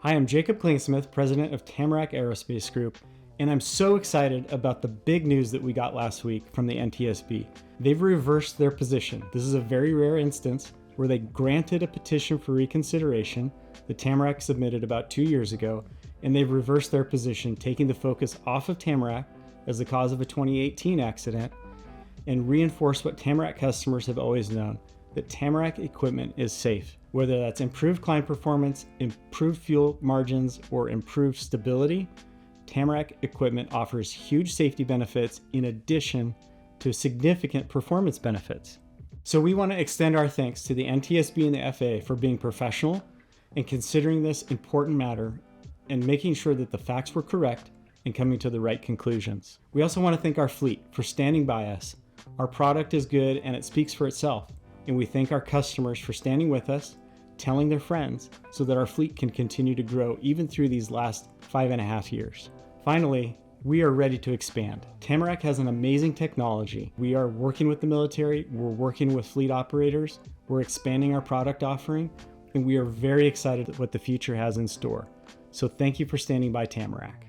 Hi, I'm Jacob Klinginsmith, president of Tamarack Aerospace Group, and I'm so excited about the big news that we got last week from the NTSB. They've reversed their position. This is a very rare instance where they granted a petition for reconsideration that Tamarack submitted about 2 years ago, and they've reversed their position, taking the focus off of Tamarack as the cause of a 2018 accident and reinforce what Tamarack customers have always known, that Tamarack equipment is safe. Whether that's improved climb performance, improved fuel margins, or improved stability, Tamarack equipment offers huge safety benefits in addition to significant performance benefits. So we want to extend our thanks to the NTSB and the FAA for being professional and considering this important matter and making sure that the facts were correct and coming to the right conclusions. We also want to thank our fleet for standing by us. Our product is good and it speaks for itself. And we thank our customers for standing with us, telling their friends, so that our fleet can continue to grow even through these last 5.5 years. Finally, we are ready to expand. Tamarack has an amazing technology. We are working with the military, we're working with fleet operators, we're expanding our product offering, and we are very excited at what the future has in store. So thank you for standing by Tamarack.